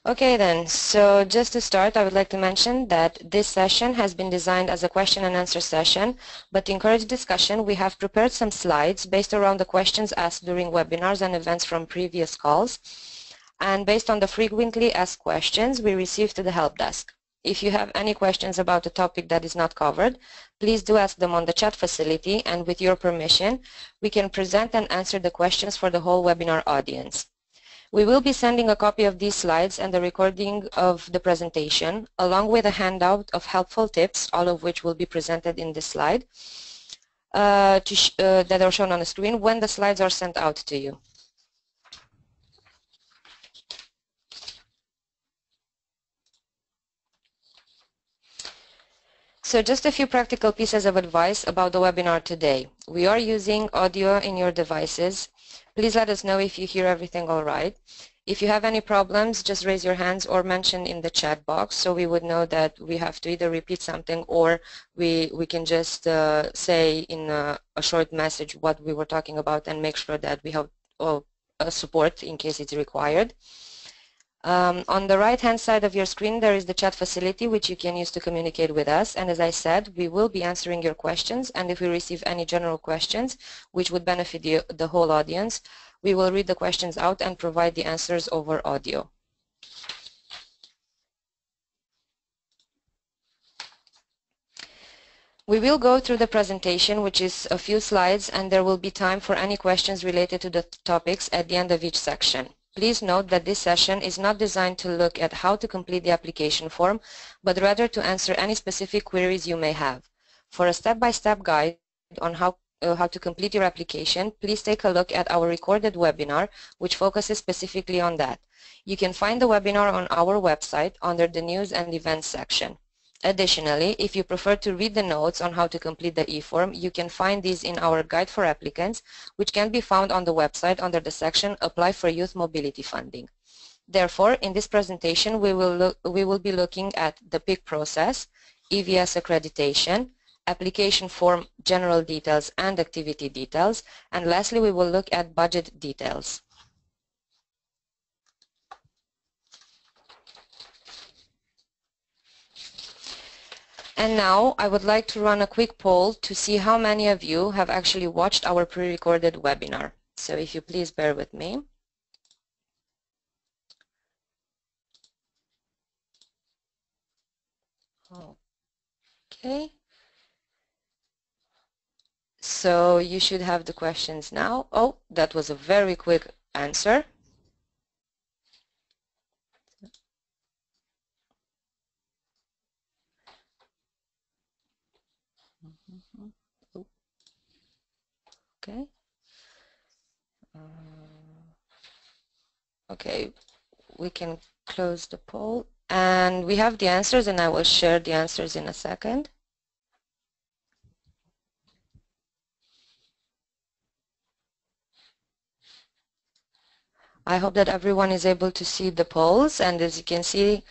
Okay then, so just to start, I would like to mention that this session has been designed as a question and answer session, but to encourage discussion, we have prepared some slides based around the questions asked during webinars and events from previous calls, and based on the frequently asked questions we received to the help desk. If you have any questions about a topic that is not covered, please do ask them on the chat facility, and with your permission, we can present and answer the questions for the whole webinar audience. We will be sending a copy of these slides and the recording of the presentation, along with a handout of helpful tips, all of which will be presented in this slide, that are shown on the screen when the slides are sent out to you. So just a few practical pieces of advice about the webinar today. We are using audio in your devices. Please let us know if you hear everything all right. If you have any problems, just raise your hands or mention in the chat box so we would know that we have to either repeat something or we can just say in a short message what we were talking about and make sure that we have support in case it's required. On the right-hand side of your screen, there is the chat facility, which you can use to communicate with us. And as I said, we will be answering your questions. And if we receive any general questions, which would benefit the whole audience, we will read the questions out and provide the answers over audio. We will go through the presentation, which is a few slides, and there will be time for any questions related to the topics at the end of each section. Please note that this session is not designed to look at how to complete the application form, but rather to answer any specific queries you may have. For a step-by-step guide on how to complete your application, please take a look at our recorded webinar, which focuses specifically on that. You can find the webinar on our website under the News and Events section. Additionally, if you prefer to read the notes on how to complete the eForm, you can find these in our Guide for Applicants, which can be found on the website under the section Apply for Youth Mobility Funding. Therefore, in this presentation, we will be looking at the PIC process, EVS accreditation, application form general details and activity details, and lastly, we will look at budget details. And now I would like to run a quick poll to see how many of you have actually watched our pre-recorded webinar. So if you please bear with me. Okay. So you should have the questions now. Oh, that was a very quick answer. Okay. Okay, we can close the poll. And we have the answers, and I will share the answers in a second. I hope that everyone is able to see the polls, and as you can see,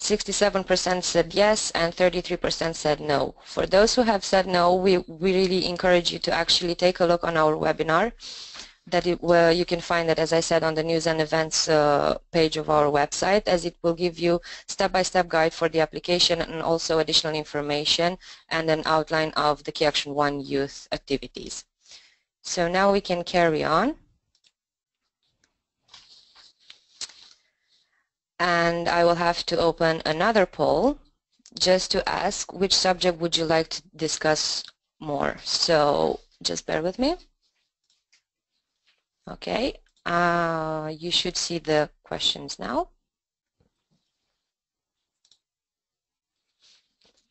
67% said yes and 33% said no. For those who have said no, we really encourage you to actually take a look on our webinar. Where you can find it, as I said, on the News and Events page of our website, as it will give you step-by-step guide for the application and also additional information and an outline of the Key Action 1 youth activities. So now we can carry on. And I will have to open another poll just to ask which subject would you like to discuss more. So just bear with me. Okay, you should see the questions now.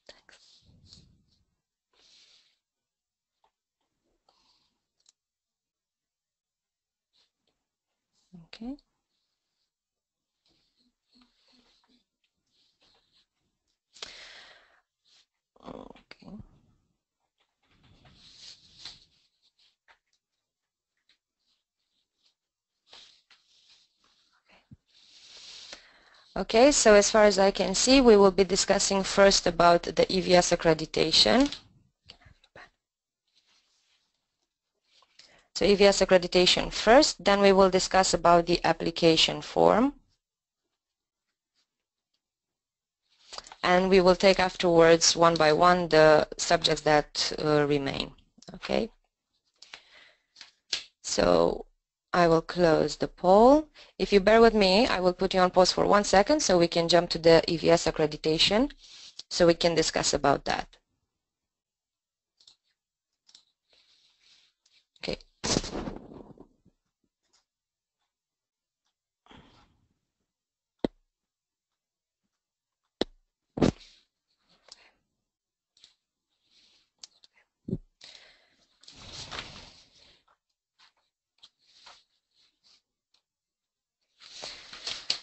Thanks. Okay. Okay. Okay, so as far as I can see, we will be discussing first about the EVS accreditation. So EVS accreditation first, then we will discuss about the application form. and we will take afterwards one by one the subjects that remain. Okay, so I will close the poll. If you bear with me, I will put you on pause for 1 second so we can jump to the EVS accreditation so we can discuss about that. Okay.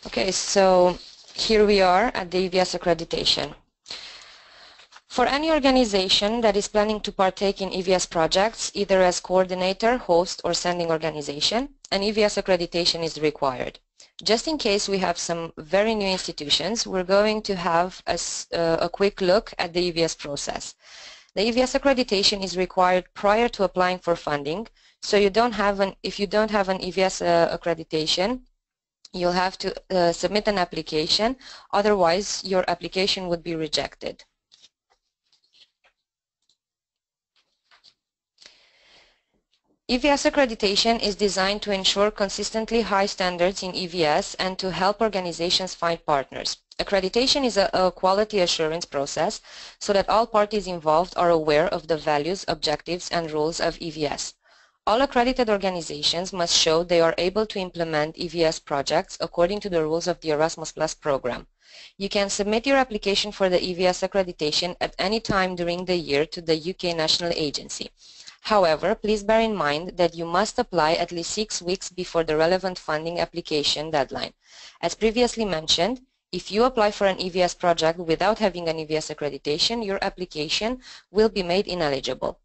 Okay, so here we are at the EVS accreditation. For any organization that is planning to partake in EVS projects, either as coordinator, host, or sending organization, an EVS accreditation is required. Just in case we have some very new institutions, we're going to have a quick look at the EVS process. The EVS accreditation is required prior to applying for funding, so if you don't have an EVS accreditation, you'll have to submit an application, otherwise your application would be rejected. EVS accreditation is designed to ensure consistently high standards in EVS and to help organizations find partners. Accreditation is a quality assurance process so that all parties involved are aware of the values, objectives, and rules of EVS. All accredited organizations must show they are able to implement EVS projects according to the rules of the Erasmus Plus program. You can submit your application for the EVS accreditation at any time during the year to the UK National Agency. However, please bear in mind that you must apply at least 6 weeks before the relevant funding application deadline. As previously mentioned, if you apply for an EVS project without having an EVS accreditation, your application will be made ineligible.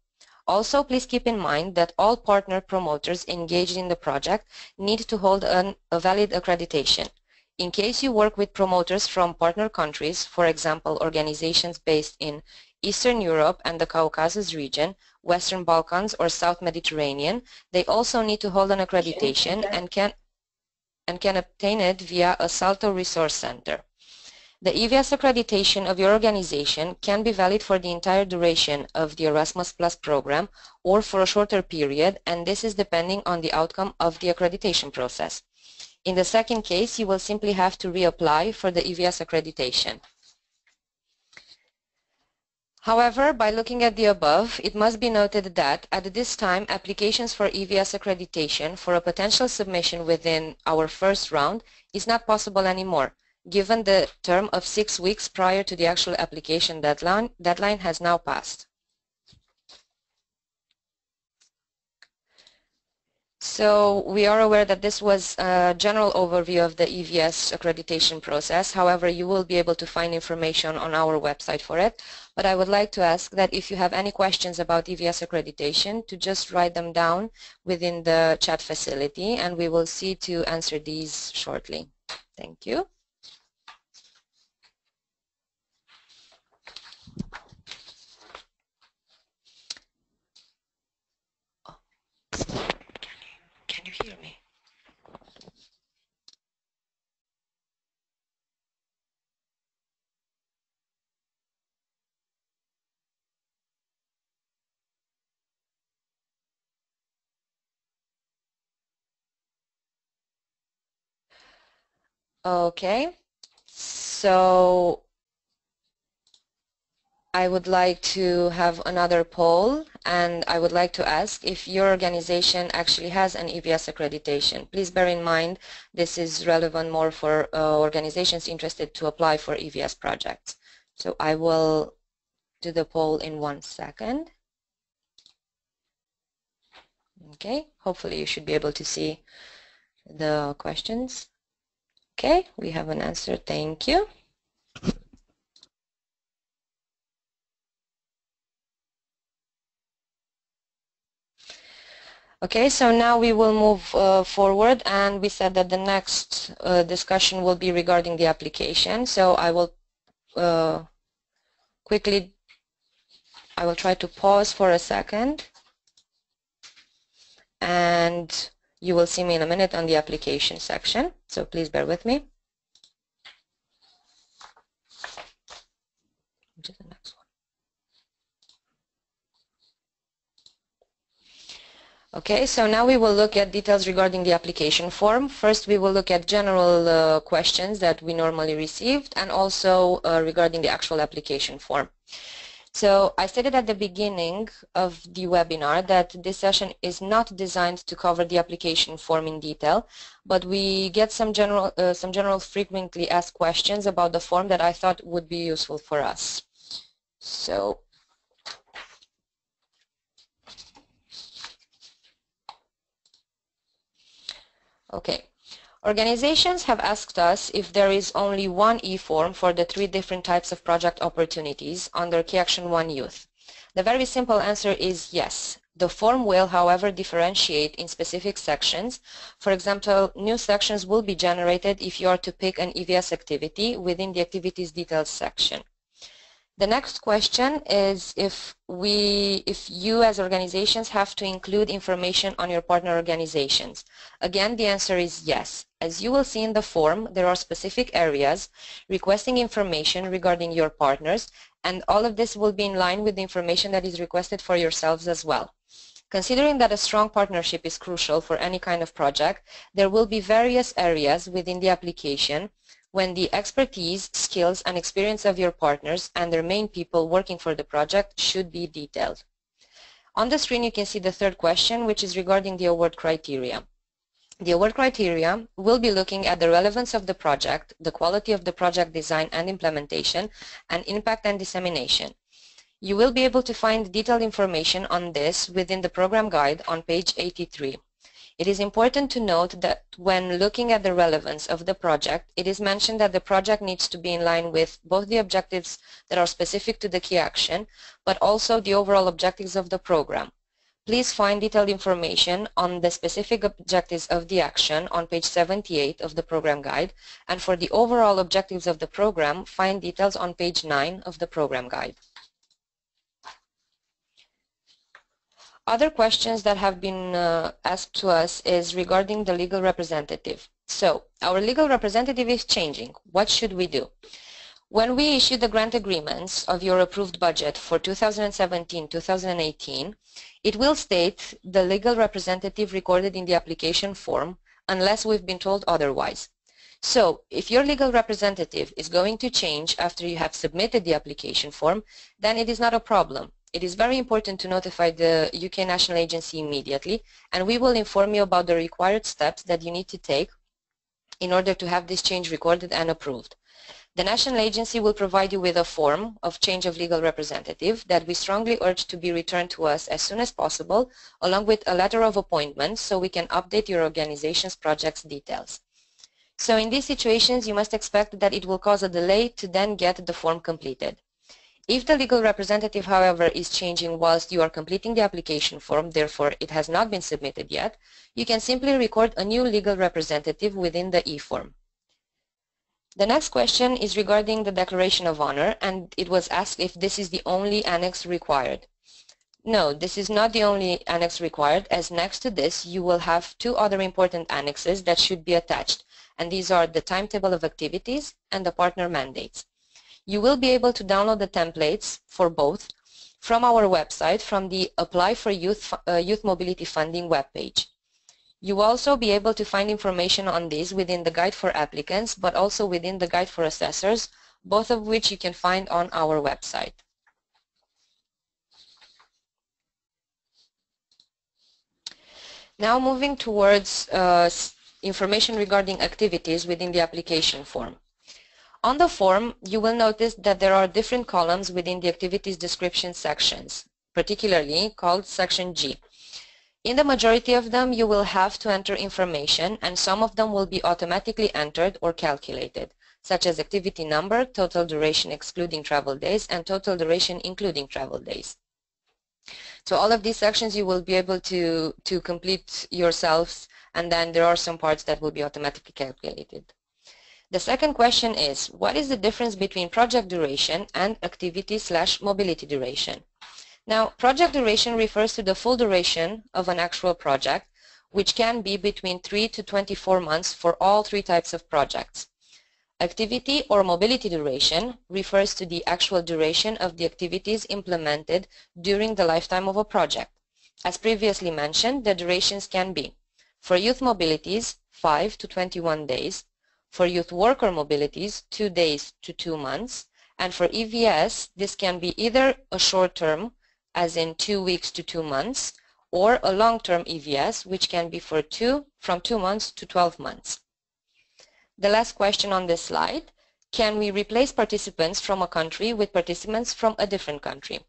Also, please keep in mind that all partner promoters engaged in the project need to hold a valid accreditation. In case you work with promoters from partner countries, for example, organizations based in Eastern Europe and the Caucasus region, Western Balkans, or South Mediterranean, they also need to hold an accreditation and can obtain it via a Salto Resource Center. The EVS accreditation of your organization can be valid for the entire duration of the Erasmus Plus program or for a shorter period, and this is depending on the outcome of the accreditation process. In the second case, you will simply have to reapply for the EVS accreditation. However, by looking at the above, it must be noted that at this time, applications for EVS accreditation for a potential submission within our first round is not possible anymore, given the term of 6 weeks prior to the actual application deadline has now passed. So we are aware that this was a general overview of the EVS accreditation process. However, you will be able to find information on our website for it. But I would like to ask that if you have any questions about EVS accreditation, to just write them down within the chat facility, and we will see to answer these shortly. Thank you. Can you hear me? Okay, so I would like to have another poll, and I would like to ask if your organization actually has an EVS accreditation. Please bear in mind this is relevant more for organizations interested to apply for EVS projects. So I will do the poll in 1 second. Okay, hopefully you should be able to see the questions. Okay, we have an answer. Thank you. Okay, so now we will move forward, and we said that the next discussion will be regarding the application. So I will I will try to pause for a second, and you will see me in a minute on the application section, so please bear with me. to the next one. Okay, so now we will look at details regarding the application form. First, we will look at general questions that we normally received, and also regarding the actual application form. So I stated at the beginning of the webinar that this session is not designed to cover the application form in detail, but we get some general frequently asked questions about the form that I thought would be useful for us. So okay. Organizations have asked us if there is only one eForm for the 3 different types of project opportunities under Key Action 1 Youth. The very simple answer is yes. The form will, however, differentiate in specific sections. For example, new sections will be generated if you are to pick an EVS activity within the Activities Details section. The next question is if you as organizations have to include information on your partner organizations. Again, the answer is yes. As you will see in the form, there are specific areas requesting information regarding your partners, and all of this will be in line with the information that is requested for yourselves as well. Considering that a strong partnership is crucial for any kind of project, there will be various areas within the application when the expertise, skills, and experience of your partners and their main people working for the project should be detailed. On the screen you can see the third question, which is regarding the award criteria. The award criteria will be looking at the relevance of the project, the quality of the project design and implementation, and impact and dissemination. You will be able to find detailed information on this within the program guide on page 83. It is important to note that when looking at the relevance of the project, it is mentioned that the project needs to be in line with both the objectives that are specific to the key action, but also the overall objectives of the program. Please find detailed information on the specific objectives of the action on page 78 of the program guide, and for the overall objectives of the program, find details on page 9 of the program guide. Other questions that have been asked to us is regarding the legal representative. So, our legal representative is changing. What should we do? When we issue the grant agreements of your approved budget for 2017-2018, it will state the legal representative recorded in the application form unless we've been told otherwise. So, if your legal representative is going to change after you have submitted the application form, then it is not a problem. It is very important to notify the UK National Agency immediately, and we will inform you about the required steps that you need to take in order to have this change recorded and approved. The National Agency will provide you with a form of change of legal representative that we strongly urge to be returned to us as soon as possible, along with a letter of appointment so we can update your organization's project's details. So in these situations, you must expect that it will cause a delay to then get the form completed. If the legal representative, however, is changing whilst you are completing the application form, therefore it has not been submitted yet, you can simply record a new legal representative within the eForm. The next question is regarding the Declaration of Honor, and it was asked if this is the only annex required. No, this is not the only annex required, as next to this you will have 2 other important annexes that should be attached, and these are the timetable of activities and the partner mandates. You will be able to download the templates for both from our website from the Apply for Youth Mobility Funding webpage. You will also be able to find information on these within the Guide for Applicants, but also within the Guide for Assessors, both of which you can find on our website. Now moving towards information regarding activities within the application form. On the form, you will notice that there are different columns within the activities description sections, particularly called Section G. In the majority of them, you will have to enter information, and some of them will be automatically entered or calculated, such as activity number, total duration excluding travel days, and total duration including travel days. So all of these sections you will be able to complete yourselves, and then there are some parts that will be automatically calculated. The second question is, what is the difference between project duration and activity/mobility duration? Now, project duration refers to the full duration of an actual project, which can be between 3 to 24 months for all 3 types of projects. Activity or mobility duration refers to the actual duration of the activities implemented during the lifetime of a project. As previously mentioned, the durations can be for youth mobilities 5 to 21 days, for youth worker mobilities 2 days to 2 months, and for EVS this can be either a short term as in 2 weeks to 2 months, or a long-term EVS which can be from 2 months to 12 months. The last question on this slide, can we replace participants from a country with participants from a different country?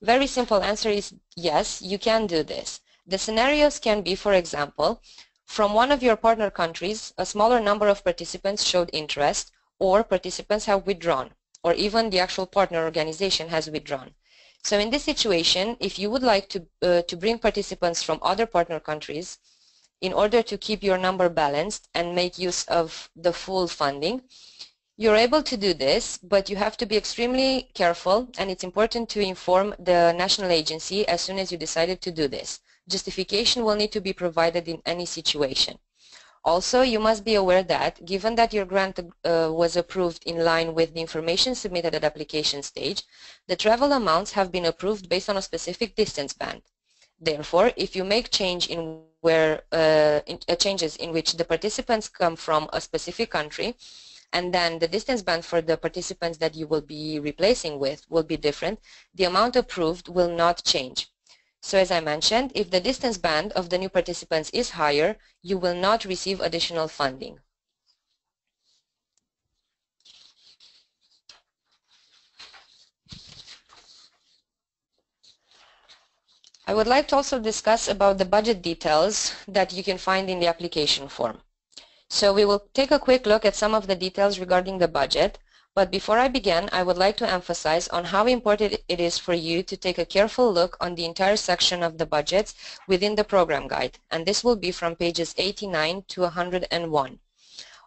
Very simple answer is yes, you can do this. The scenarios can be, for example, from one of your partner countries, a smaller number of participants showed interest, or participants have withdrawn, or even the actual partner organization has withdrawn. So in this situation, if you would like to bring participants from other partner countries, in order to keep your number balanced and make use of the full funding, you're able to do this, but you have to be extremely careful, and it's important to inform the national agency as soon as you decided to do this. Justification will need to be provided in any situation. Also, you must be aware that, given that your grant was approved in line with the information submitted at application stage, the travel amounts have been approved based on a specific distance band. Therefore, if you make changes in which the participants come from a specific country, and then the distance band for the participants that you will be replacing with will be different, the amount approved will not change. So as I mentioned, if the distance band of the new participants is higher, you will not receive additional funding. I would like to also discuss about the budget details that you can find in the application form. So we will take a quick look at some of the details regarding the budget, but before I begin, I would like to emphasize on how important it is for you to take a careful look on the entire section of the budgets within the program guide, and this will be from pages 89 to 101.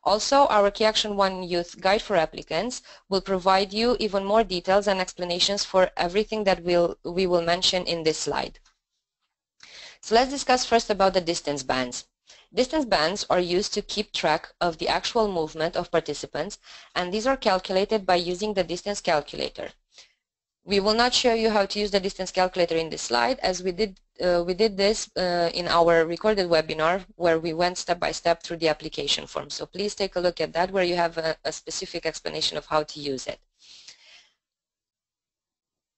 Also, our Key Action 1 Youth Guide for Applicants will provide you even more details and explanations for everything that we will mention in this slide. So let's discuss first about the distance bands. Distance bands are used to keep track of the actual movement of participants, and these are calculated by using the distance calculator. We will not show you how to use the distance calculator in this slide, as we did this in our recorded webinar where we went step by step through the application form. So please take a look at that where you have a specific explanation of how to use it.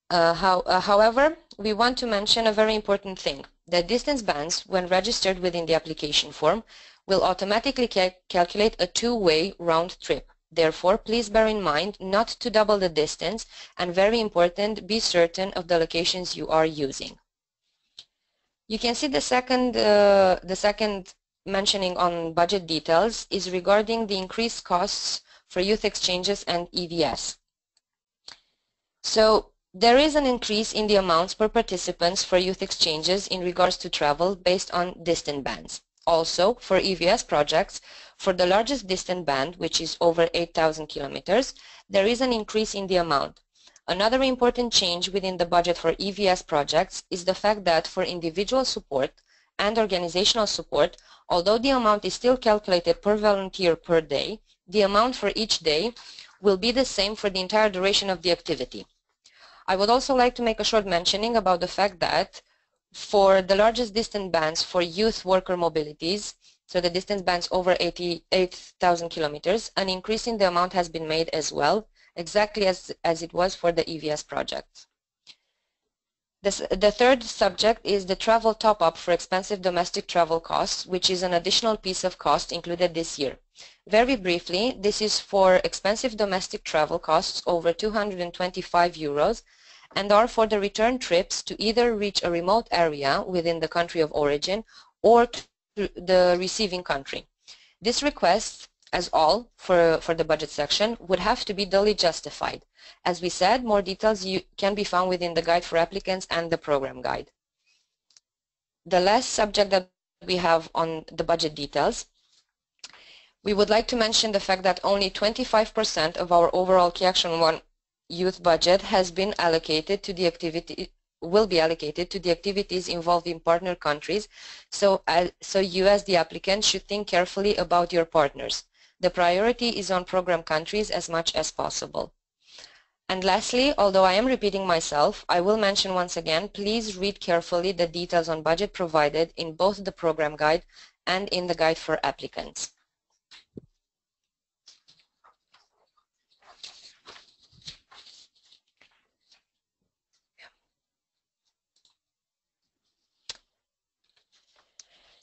However, we want to mention a very important thing. The distance bands, when registered within the application form, will automatically calculate a two-way round trip. Therefore, please bear in mind not to double the distance, and very important, be certain of the locations you are using. You can see the second mentioning on budget details is regarding the increased costs for youth exchanges and EVS. So there is an increase in the amounts per participants for youth exchanges in regards to travel based on distance bands. Also, for EVS projects, for the largest distance band, which is over 8,000 kilometers, there is an increase in the amount. Another important change within the budget for EVS projects is the fact that for individual support and organizational support, although the amount is still calculated per volunteer per day, the amount for each day will be the same for the entire duration of the activity. I would also like to make a short mentioning about the fact that for the largest distance bands for youth worker mobilities, so the distance bands over 88,000 kilometers, an increase in the amount has been made as well, exactly as it was for the EVS project. The third subject is the travel top-up for expensive domestic travel costs, which is an additional piece of cost included this year. Very briefly, this is for expensive domestic travel costs over 225 euros and are for the return trips to either reach a remote area within the country of origin or to the receiving country. This request, as all for the budget section, would have to be duly justified. As we said, more details can be found within the guide for applicants and the program guide. The last subject that we have on the budget details, we would like to mention the fact that only 25% of our overall Key Action 1 youth budget has been allocated to the activity, will be allocated to the activities involved in partner countries, so you as the applicant should think carefully about your partners. The priority is on program countries as much as possible. And lastly, although I am repeating myself, I will mention once again, please read carefully the details on budget provided in both the program guide and in the guide for applicants.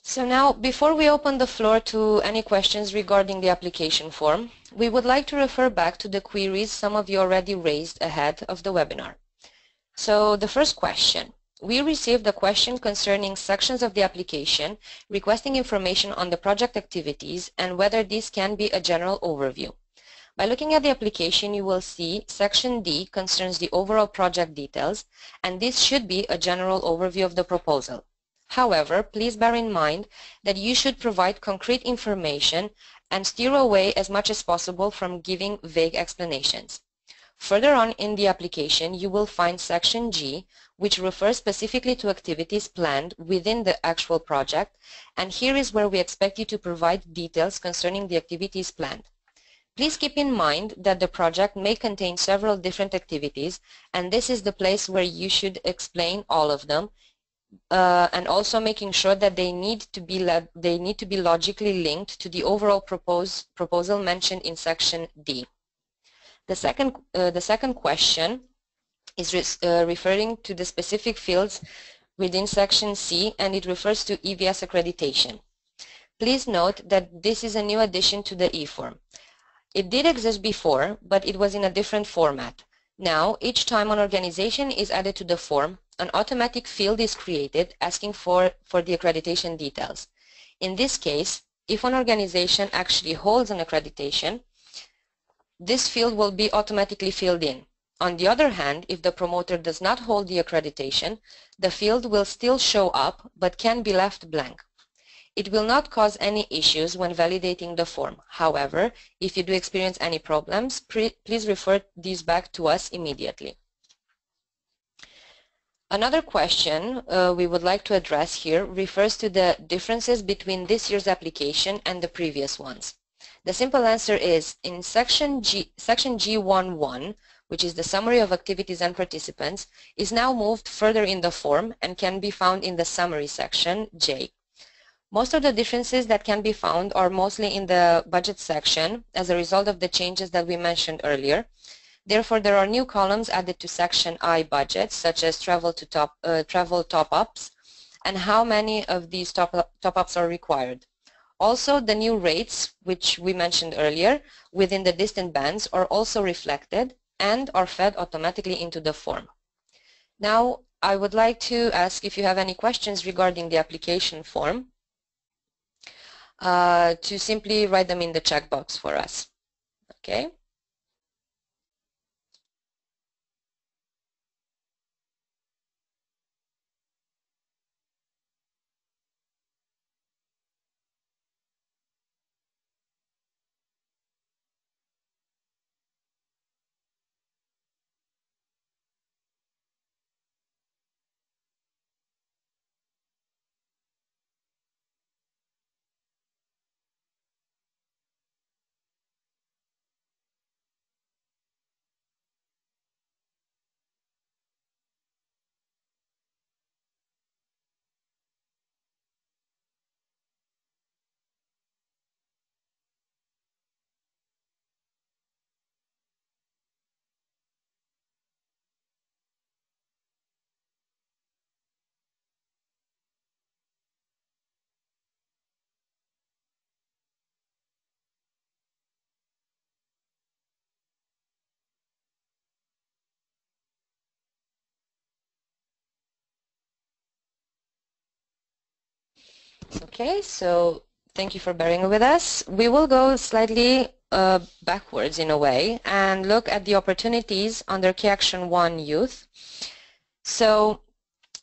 So now, before we open the floor to any questions regarding the application form, we would like to refer back to the queries some of you already raised ahead of the webinar. So the first question. We received a question concerning sections of the application requesting information on the project activities and whether this can be a general overview. By looking at the application, you will see Section D concerns the overall project details, and this should be a general overview of the proposal. However, please bear in mind that you should provide concrete information and steer away as much as possible from giving vague explanations. Further on in the application, you will find Section G, which refers specifically to activities planned within the actual project, and here is where we expect you to provide details concerning the activities planned. Please keep in mind that the project may contain several different activities, and this is the place where you should explain all of them, and also making sure that they need to be logically linked to the overall proposal mentioned in Section D. The second question is referring to the specific fields within Section C, and it refers to EVS accreditation. Please note that this is a new addition to the eForm. It did exist before, but it was in a different format. Now, each time an organization is added to the form, an automatic field is created asking for the accreditation details. In this case, if an organization actually holds an accreditation, this field will be automatically filled in. On the other hand, if the promoter does not hold the accreditation, the field will still show up but can be left blank. It will not cause any issues when validating the form. However, if you do experience any problems, please refer these back to us immediately. Another question we would like to address here refers to the differences between this year's application and the previous ones. The simple answer is in Section G11, which is the summary of activities and participants, is now moved further in the form and can be found in the summary section, J. Most of the differences that can be found are mostly in the budget section as a result of the changes that we mentioned earlier. Therefore, there are new columns added to Section I budget, such as travel top-ups, and how many of these top-ups are required. Also, the new rates, which we mentioned earlier, within the distant bands are also reflected and are fed automatically into the form. Now, I would like to ask if you have any questions regarding the application form, to simply write them in the checkbox for us. Okay? Okay, so thank you for bearing with us. We will go slightly backwards in a way and look at the opportunities under Key Action 1 Youth. So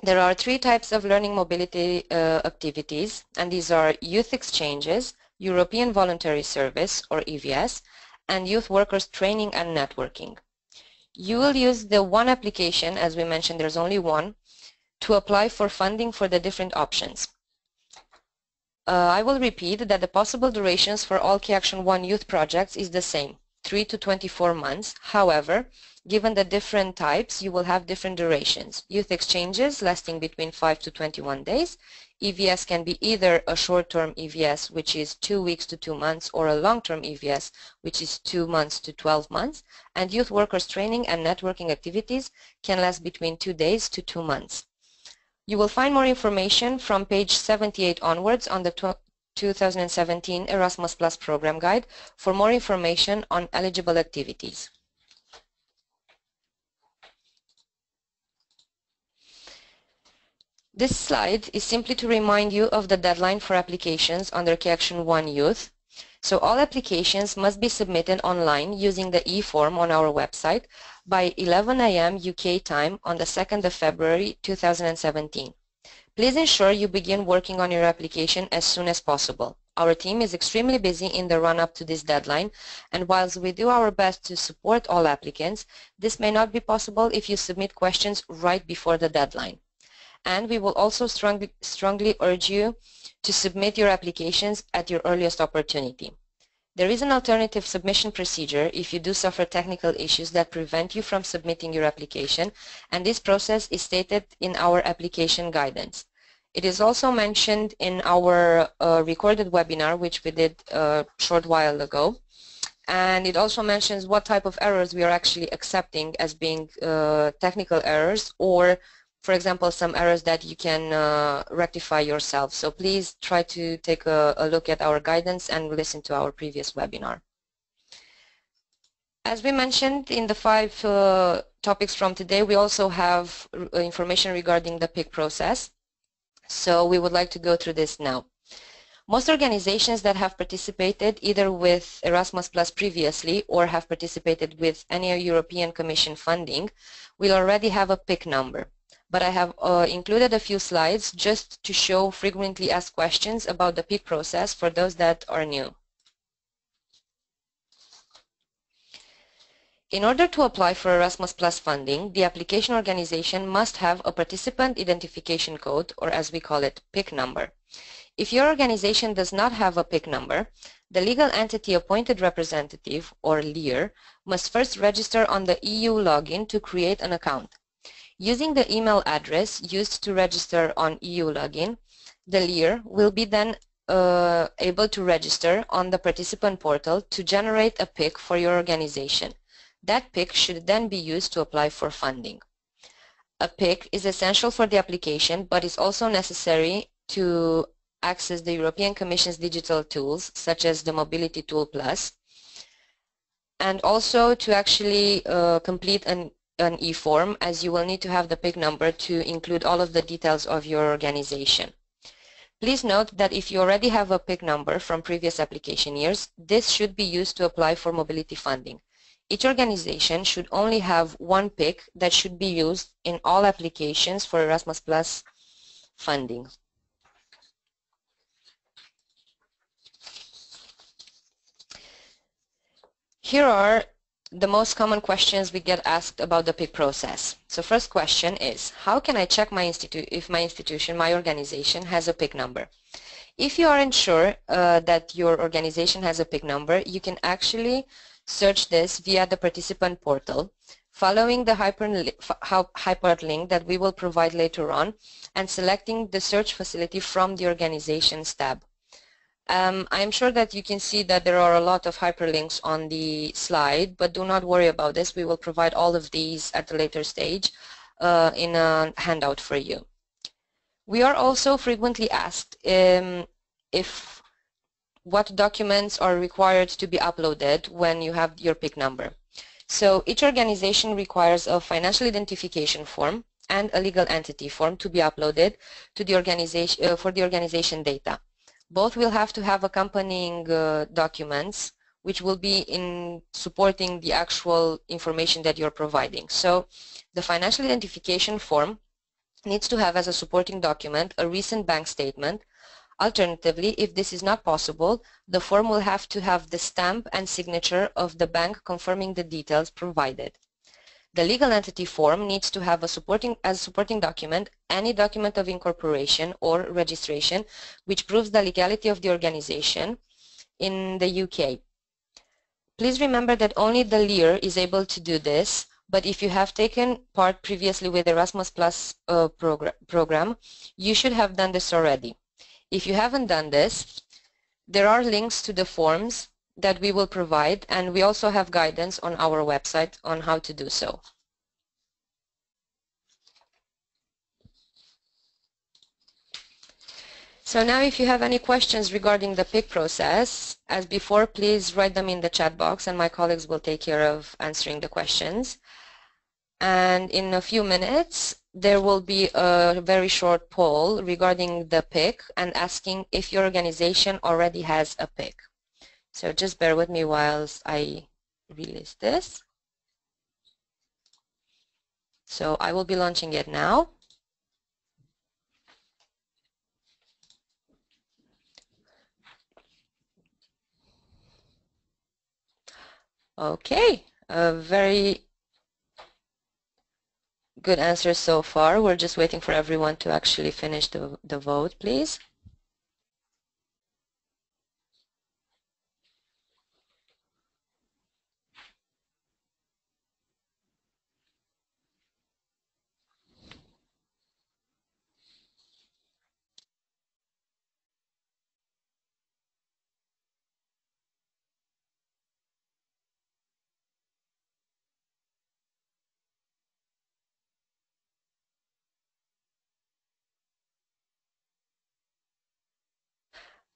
there are three types of learning mobility activities, and these are youth exchanges, European Voluntary Service or EVS, and youth workers training and networking. You will use the one application, as we mentioned there's only one, to apply for funding for the different options. I will repeat that the possible durations for all Key Action 1 youth projects is the same, 3 to 24 months. However, given the different types, you will have different durations. Youth exchanges lasting between 5 to 21 days. EVS can be either a short-term EVS, which is 2 weeks to 2 months, or a long-term EVS, which is 2 months to 12 months. And youth workers training and networking activities can last between 2 days to 2 months. You will find more information from page 78 onwards on the 2017 Erasmus Plus program guide for more information on eligible activities. This slide is simply to remind you of the deadline for applications under Key Action 1 Youth. So all applications must be submitted online using the eForm on our website by 11 a.m. UK time on the 2nd of February 2017. Please ensure you begin working on your application as soon as possible. Our team is extremely busy in the run-up to this deadline, and whilst we do our best to support all applicants, this may not be possible if you submit questions right before the deadline. And we will also strongly urge you to submit your applications at your earliest opportunity. There is an alternative submission procedure if you do suffer technical issues that prevent you from submitting your application, and this process is stated in our application guidance. It is also mentioned in our recorded webinar, which we did a short while ago, and it also mentions what type of errors we are actually accepting as being technical errors, or for example, some errors that you can rectify yourself. So please try to take a look at our guidance and listen to our previous webinar. As we mentioned in the 5 topics from today, we also have information regarding the PIC process. So we would like to go through this now. Most organizations that have participated either with Erasmus Plus previously or have participated with any European Commission funding will already have a PIC number. But I have included a few slides just to show frequently asked questions about the PIC process for those that are new. In order to apply for Erasmus Plus funding, the application organization must have a participant identification code, or as we call it, PIC number. If your organization does not have a PIC number, the legal entity appointed representative, or LEAR, must first register on the EU login to create an account. Using the email address used to register on EU login, the LEAR will be then able to register on the participant portal to generate a PIC for your organization. That PIC should then be used to apply for funding. A PIC is essential for the application, but is also necessary to access the European Commission's digital tools, such as the Mobility Tool Plus, and also to actually complete an eForm, as you will need to have the PIC number to include all of the details of your organization. Please note that if you already have a PIC number from previous application years, this should be used to apply for mobility funding. Each organization should only have one PIC that should be used in all applications for Erasmus Plus funding. Here are the most common questions we get asked about the PIC process. So first question is, how can I check if my institution, my organization, has a PIC number? If you aren't sure that your organization has a PIC number, you can actually search this via the participant portal, following the hyperlink that we will provide later on, and selecting the search facility from the organizations tab. I'm sure that you can see that there are a lot of hyperlinks on the slide, but do not worry about this. We will provide all of these at a later stage in a handout for you. We are also frequently asked what documents are required to be uploaded when you have your PIC number. So each organization requires a financial identification form and a legal entity form to be uploaded to the organization for the organization data. Both will have to have accompanying documents which will be in supporting the actual information that you're providing. So the financial identification form needs to have as a supporting document a recent bank statement. Alternatively, if this is not possible, the form will have to have the stamp and signature of the bank confirming the details provided. The legal entity form needs to have as supporting document any document of incorporation or registration which proves the legality of the organization in the UK. Please remember that only the LEAR is able to do this, but if you have taken part previously with Erasmus Plus program, you should have done this already. If you haven't done this, there are links to the forms that we will provide, and we also have guidance on our website on how to do so. So now if you have any questions regarding the PIC process, as before, please write them in the chat box and my colleagues will take care of answering the questions. And in a few minutes, there will be a very short poll regarding the PIC and asking if your organization already has a PIC. So just bear with me whilst I release this. So I will be launching it now. Okay, a very good answer so far. We're just waiting for everyone to actually finish the vote, please.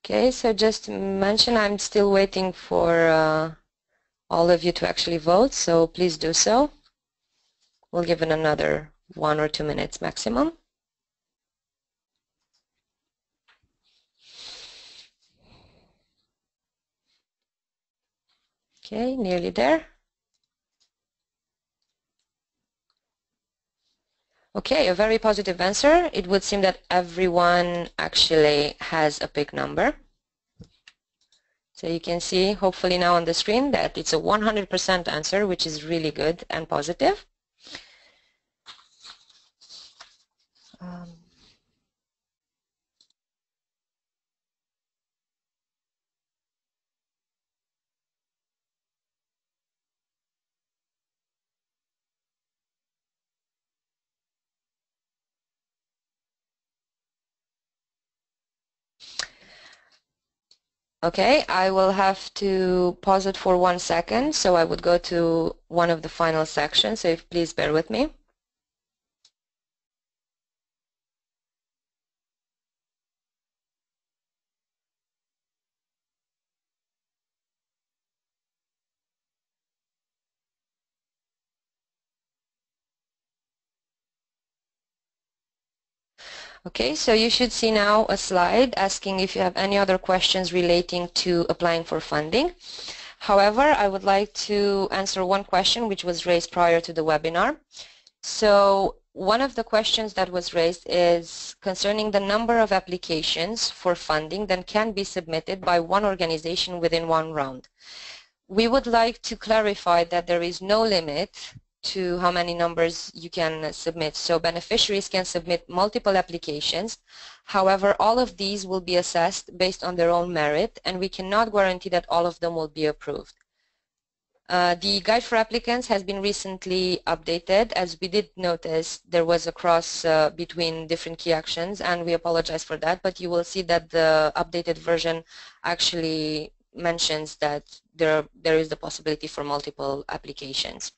Okay, so just to mention, I'm still waiting for all of you to actually vote, so please do so. We'll give it another 1 or 2 minutes maximum. Okay, nearly there. Okay, a very positive answer. It would seem that everyone actually has a PIC number. So you can see hopefully now on the screen that it's a 100% answer, which is really good and positive. Okay, I will have to pause it for 1 second, so I would go to one of the final sections, so if please bear with me. Okay, so you should see now a slide asking if you have any other questions relating to applying for funding. However, I would like to answer one question which was raised prior to the webinar. So one of the questions that was raised is concerning the number of applications for funding that can be submitted by one organization within one round. We would like to clarify that there is no limit to how many numbers you can submit. So beneficiaries can submit multiple applications. However, all of these will be assessed based on their own merit, and we cannot guarantee that all of them will be approved. The guide for applicants has been recently updated, as we did notice there was a cross between different key actions, and we apologize for that, but you will see that the updated version actually mentions that there is the possibility for multiple applications.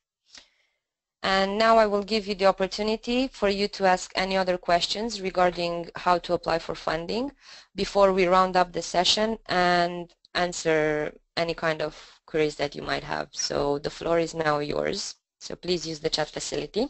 And now I will give you the opportunity for you to ask any other questions regarding how to apply for funding before we round up the session and answer any kind of queries that you might have. So the floor is now yours. So please use the chat facility.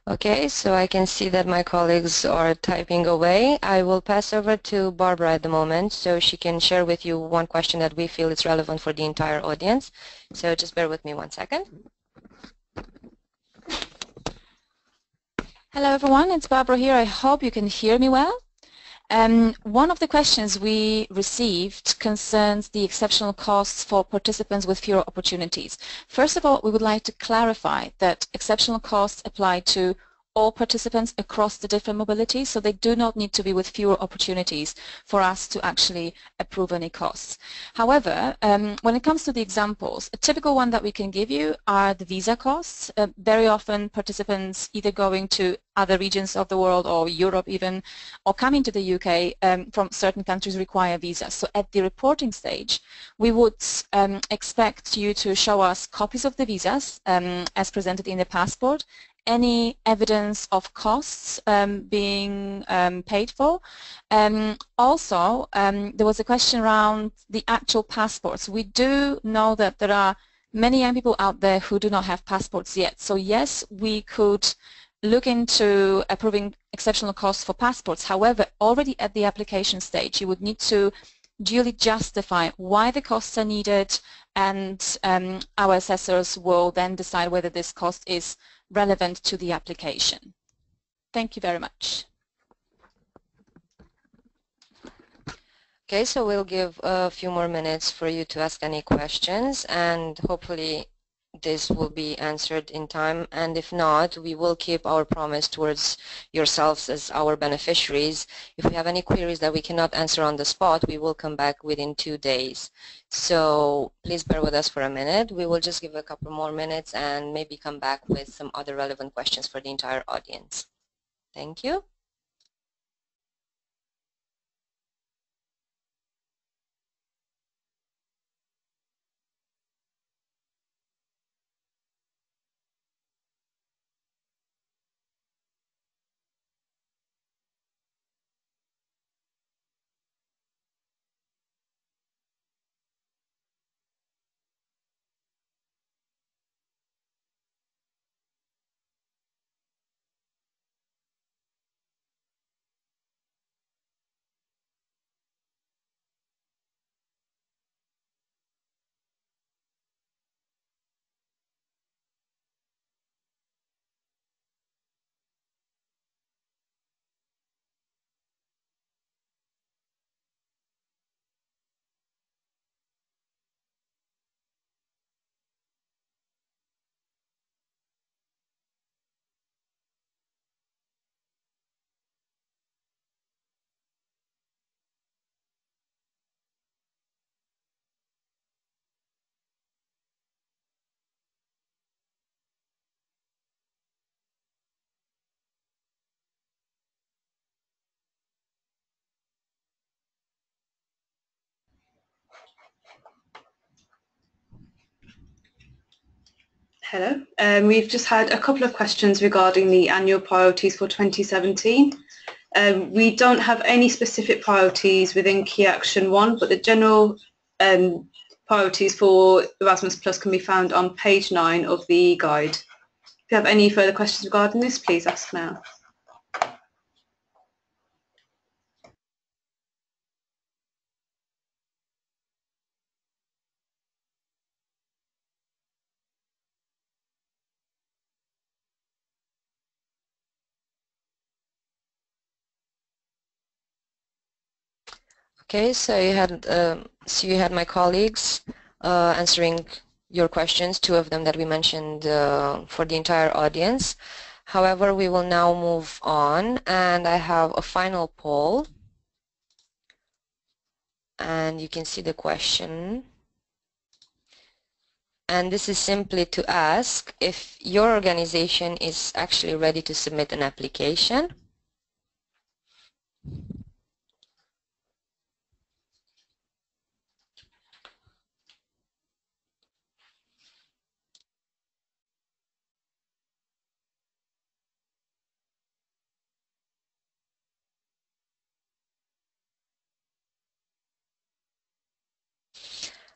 Okay, so I can see that my colleagues are typing away. I will pass over to Barbara at the moment so she can share with you one question that we feel is relevant for the entire audience. So just bear with me 1 second. Hello everyone, it's Barbara here. I hope you can hear me well. One of the questions we received concerns the exceptional costs for participants with fewer opportunities. First of all, we would like to clarify that exceptional costs apply to all participants across the different mobilities, so they do not need to be with fewer opportunities for us to actually approve any costs. However, when it comes to the examples, a typical one that we can give you are the visa costs. Very often participants either going to other regions of the world or Europe even, or coming to the UK from certain countries require visas. So at the reporting stage, we would expect you to show us copies of the visas as presented in the passport, any evidence of costs being paid for. Also, there was a question around the actual passports. We do know that there are many young people out there who do not have passports yet. So yes, we could look into approving exceptional costs for passports. However, already at the application stage, you would need to duly justify why the costs are needed, and our assessors will then decide whether this cost is relevant to the application. Thank you very much. Okay, so we'll give a few more minutes for you to ask any questions, and hopefully this will be answered in time, and if not, we will keep our promise towards yourselves as our beneficiaries. If we have any queries that we cannot answer on the spot, we will come back within 2 days. So please bear with us for a minute. We will just give a couple more minutes and maybe come back with some other relevant questions for the entire audience. Thank you. Hello. We've just had a couple of questions regarding the annual priorities for 2017. We don't have any specific priorities within Key Action 1, but the general priorities for Erasmus Plus can be found on page 9 of the guide. If you have any further questions regarding this, please ask now. Okay, so you had my colleagues answering your questions, 2 of them that we mentioned for the entire audience. However, we will now move on, and I have a final poll, and you can see the question. And this is simply to ask if your organization is actually ready to submit an application.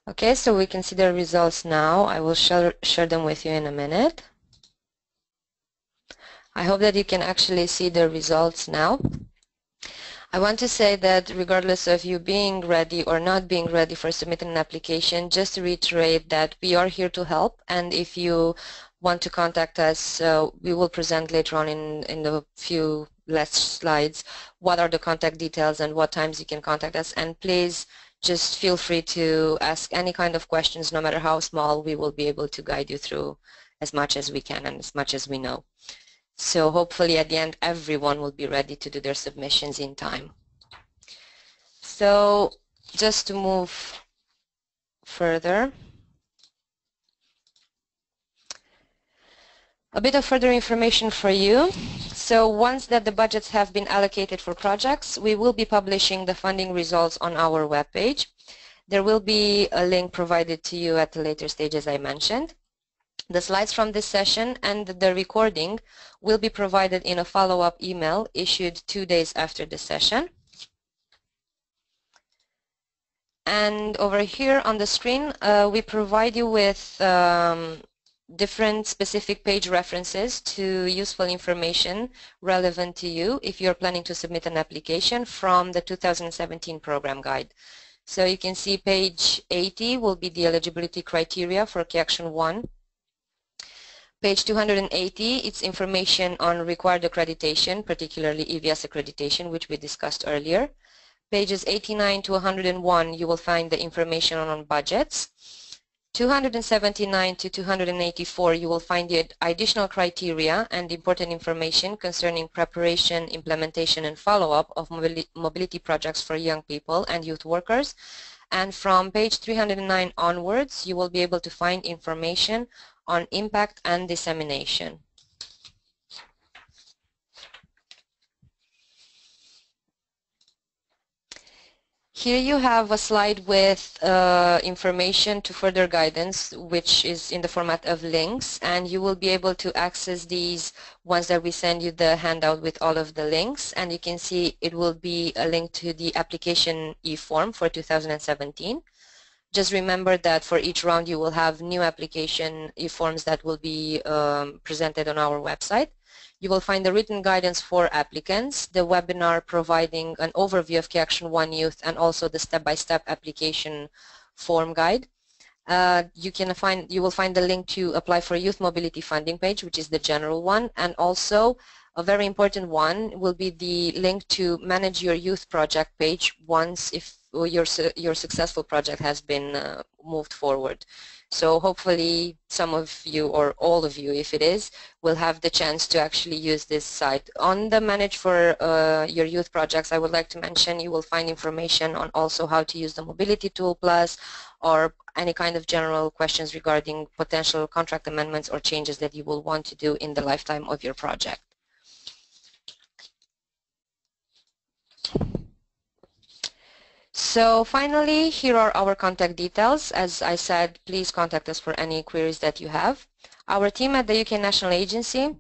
Okay, so we can see the results now. I will share them with you in a minute. I hope that you can actually see the results now. I want to say that regardless of you being ready or not being ready for submitting an application, just to reiterate that we are here to help, and if you want to contact us, we will present later on in the few last slides what are the contact details and what times you can contact us. And please just feel free to ask any kind of questions, no matter how small. We will be able to guide you through as much as we can and as much as we know. So hopefully at the end everyone will be ready to do their submissions in time. So just to move further, a bit of further information for you. So once that the budgets have been allocated for projects, we will be publishing the funding results on our webpage. There will be a link provided to you at a later stage, as I mentioned. The slides from this session and the recording will be provided in a follow-up email issued 2 days after the session. And over here on the screen, we provide you with different specific page references to useful information relevant to you if you're planning to submit an application from the 2017 program guide. So you can see page 80 will be the eligibility criteria for Key Action 1. Page 280, it's information on required accreditation, particularly ECAS Accreditation, which we discussed earlier. Pages 89 to 101, you will find the information on budgets. 279 to 284, you will find the additional criteria and important information concerning preparation, implementation, and follow-up of mobility projects for young people and youth workers. And from page 309 onwards, you will be able to find information on impact and dissemination. Here you have a slide with information to further guidance, which is in the format of links, and you will be able to access these once that we send you the handout with all of the links. And you can see it will be a link to the application eForm for 2017. Just remember that for each round you will have new application eForms that will be presented on our website. You will find the written guidance for applicants, the webinar providing an overview of Key Action 1 Youth, and also the step-by-step application form guide. You will find the link to apply for youth mobility funding page, which is the general one, and also a very important one will be the link to manage your youth project page once if your successful project has been moved forward. So hopefully some of you, or all of you if it is, will have the chance to actually use this site. On the Manage for your youth projects, I would like to mention you will find information on also how to use the Mobility Tool Plus, or any kind of general questions regarding potential contract amendments or changes that you will want to do in the lifetime of your project. So finally, here are our contact details. As I said, please contact us for any queries that you have. Our team at the UK National Agency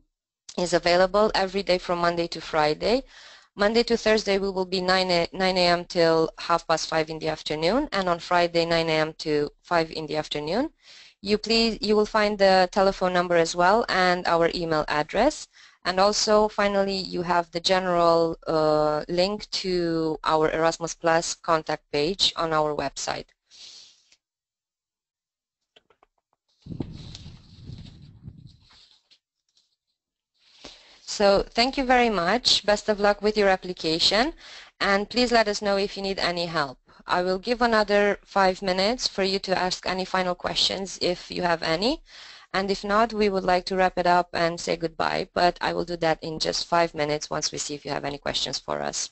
is available every day from Monday to Friday. Monday to Thursday we will be 9 a.m. till 5:30 in the afternoon, and on Friday 9 a.m. to 5 in the afternoon. You will find the telephone number as well and our email address. And also, finally, you have the general link to our Erasmus Plus contact page on our website. So thank you very much. Best of luck with your application. And please let us know if you need any help. I will give another 5 minutes for you to ask any final questions if you have any. And if not, we would like to wrap it up and say goodbye, but I will do that in just 5 minutes once we see if you have any questions for us.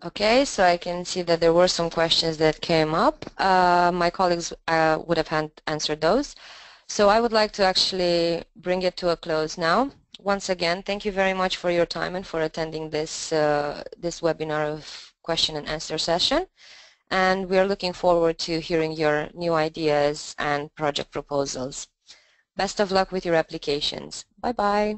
Okay, so I can see that there were some questions that came up. My colleagues would have answered those. So I would like to actually bring it to a close now. Once again, thank you very much for your time and for attending this, this webinar of question and answer session. And we are looking forward to hearing your new ideas and project proposals. Best of luck with your applications. Bye-bye.